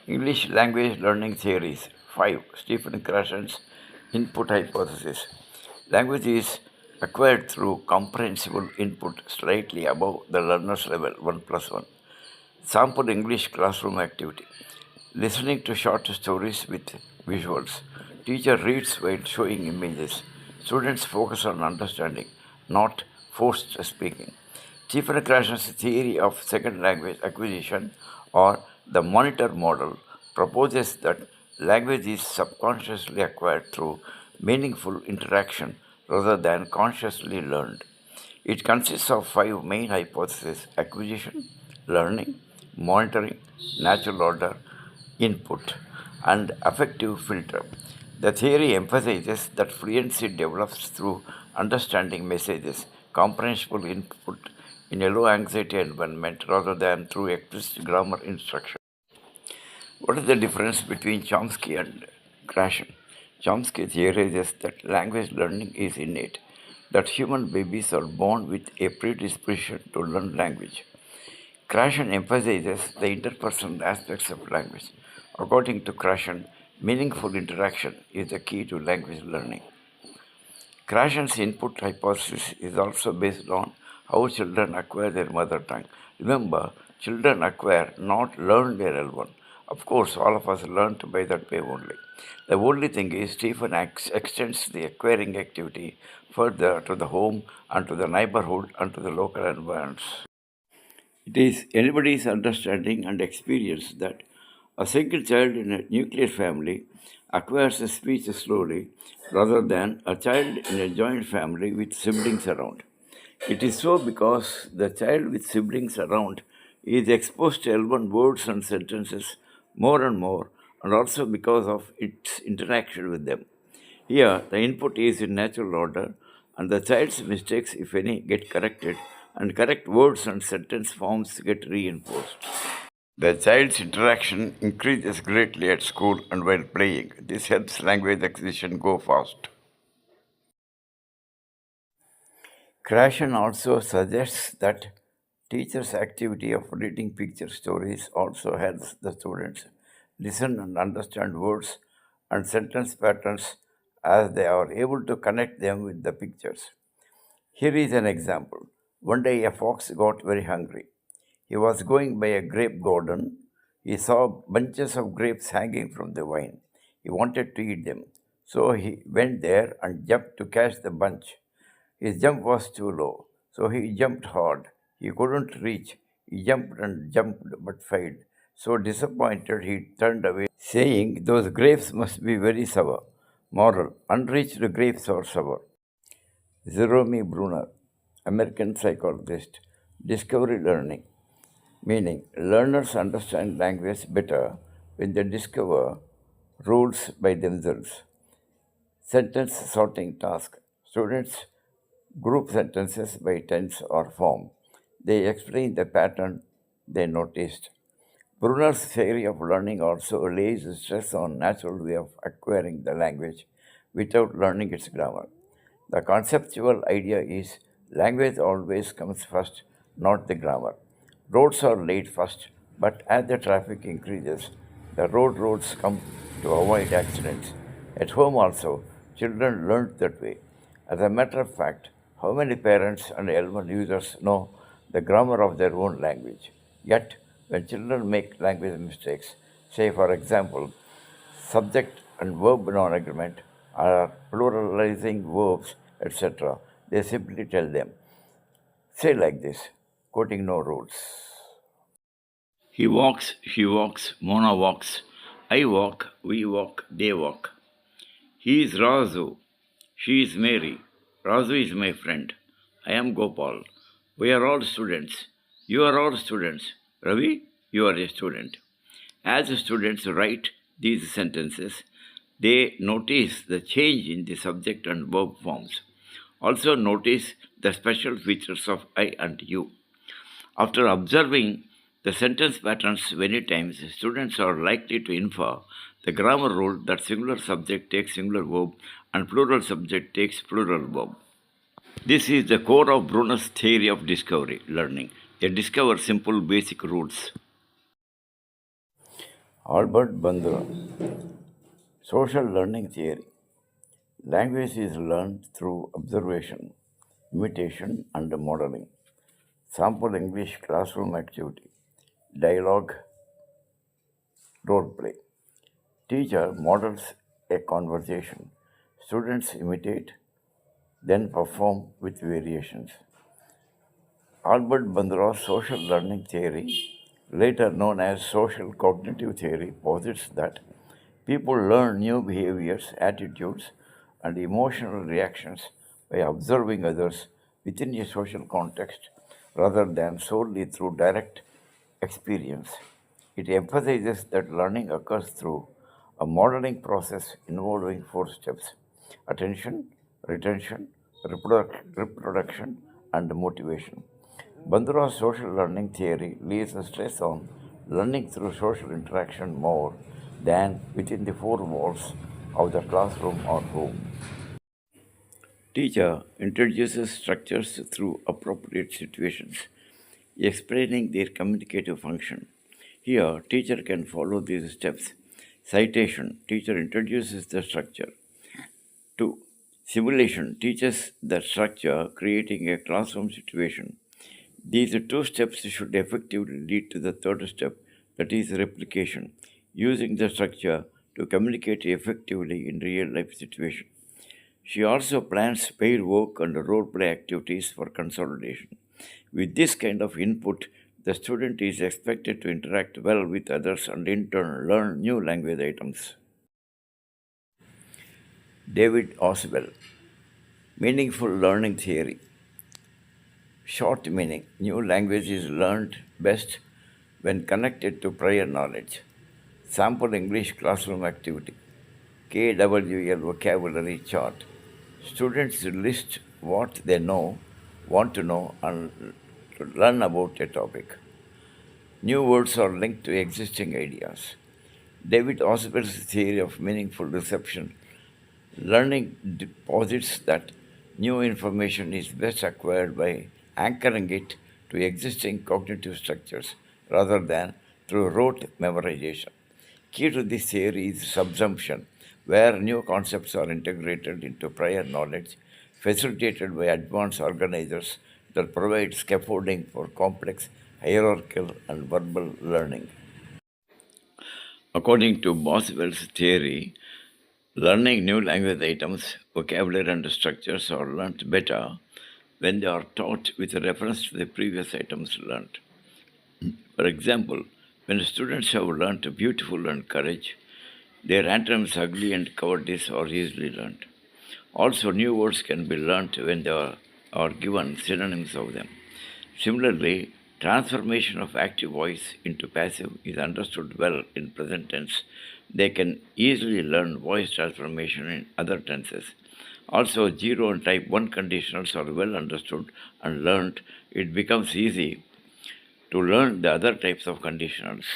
English language learning theories. 5. Stephen Krashen's input hypothesis. Language is acquired through comprehensible input slightly above the learner's level 1 plus 1. Sample English classroom activity. Listening to short stories with visuals. Teacher reads while showing images. Students focus on understanding, not forced speaking. Stephen Krashen's theory of second language acquisition, or the monitor model, proposes that language is subconsciously acquired through meaningful interaction rather than consciously learned. It consists of five main hypotheses: acquisition, learning, monitoring, natural order, input, and affective filter. The theory emphasizes that fluency develops through understanding messages, comprehensible input in a low anxiety environment rather than through explicit grammar instruction. What is the difference between Chomsky and Gratian? Chomsky theorizes that language learning is innate, that human babies are born with a predisposition to learn language. Gratian emphasizes the interpersonal aspects of language. According to Gratian, meaningful interaction is the key to language learning. Gratian's input hypothesis is also based on how children acquire their mother tongue. Remember, children acquire, not learn their L1. Of course, all of us learned by that way only. The only thing is, Stephen extends the acquiring activity further to the home and to the neighborhood and to the local environments. It is anybody's understanding and experience that a single child in a nuclear family acquires a speech slowly rather than a child in a joint family with siblings around. It is so because the child with siblings around is exposed to L1 words and sentences more and more, and also because of its interaction with them. Here, the input is in natural order, and the child's mistakes, if any, get corrected, and correct words and sentence forms get reinforced. The child's interaction increases greatly at school and while playing. This helps language acquisition go fast. Krashen also suggests that teachers' activity of reading picture stories also helps the students listen and understand words and sentence patterns as they are able to connect them with the pictures. Here is an example. One day a fox got very hungry. He was going by a grape garden. He saw bunches of grapes hanging from the vine. He wanted to eat them. So he went there and jumped to catch the bunch. His jump was too low, so he jumped hard. He couldn't reach. He jumped and jumped but failed. So disappointed, he turned away, saying, "Those grapes must be very sour." Moral: unreached grapes are sour. Jerome Bruner, American psychologist, discovery learning, meaning learners understand language better when they discover rules by themselves. Sentence sorting task. Students group sentences by tense or form. They explain the pattern they noticed. Brunner's theory of learning also lays stress on natural way of acquiring the language without learning its grammar. The conceptual idea is language always comes first, not the grammar. Roads are laid first, but as the traffic increases, the roads come to avoid accidents. At home also, children learn that way. As a matter of fact, how many parents and L1 users know the grammar of their own language? Yet, when children make language mistakes, say for example, subject and verb non-agreement, or pluralizing verbs, etc., they simply tell them, say like this, quoting no rules. He walks, she walks, Mona walks, I walk, we walk, they walk. He is Razu, she is Mary, Razu is my friend, I am Gopal. We are all students. You are all students. Ravi, you are a student. As the students write these sentences, they notice the change in the subject and verb forms. Also notice the special features of I and you. After observing the sentence patterns many times, students are likely to infer the grammar rule that singular subject takes singular verb and plural subject takes plural verb. This is the core of Bruner's theory of discovery learning. They discover simple basic rules. Albert Bandura, Social Learning Theory. Language is learned through observation, imitation, and modeling. Sample English classroom activity. Dialogue, role play. Teacher models a conversation. Students imitate, then perform with variations. Albert Bandura's social learning theory, later known as social cognitive theory, posits that people learn new behaviors, attitudes, and emotional reactions by observing others within a social context rather than solely through direct experience. It emphasizes that learning occurs through a modeling process involving four steps: attention, retention, reproduction, and motivation. Bandura's social learning theory lays a stress on learning through social interaction more than within the four walls of the classroom or home. Teacher introduces structures through appropriate situations, explaining their communicative function. Here, teacher can follow these steps. Citation, teacher introduces the structure. 2. Simulation teaches the structure, creating a classroom situation. These two steps should effectively lead to the third step, that is replication, using the structure to communicate effectively in real life situations. She also plans paid work and role play activities for consolidation. With this kind of input, the student is expected to interact well with others and in turn learn new language items. David Oswell, Meaningful Learning Theory. Short meaning: new language is learned best when connected to prior knowledge. Sample English classroom activity. KWL vocabulary chart. Students list what they know, want to know, and learn about a topic. New words are linked to existing ideas. David Oswell's theory of meaningful reception. Learning posits that new information is best acquired by anchoring it to existing cognitive structures rather than through rote memorization. Key to this theory is subsumption, where new concepts are integrated into prior knowledge, facilitated by advanced organizers that provide scaffolding for complex hierarchical and verbal learning. According to Boswell's theory, learning new language items, vocabulary, and structures are learnt better when they are taught with reference to the previous items learnt. For example, when students have learnt beautiful and courage, their antonyms ugly and cowardice are easily learnt. Also, new words can be learnt when are given synonyms of them. Similarly, transformation of active voice into passive is understood well in present tense. They can easily learn voice transformation in other tenses. Also, 0 and type 1 conditionals are well understood and learnt. It becomes easy to learn the other types of conditionals.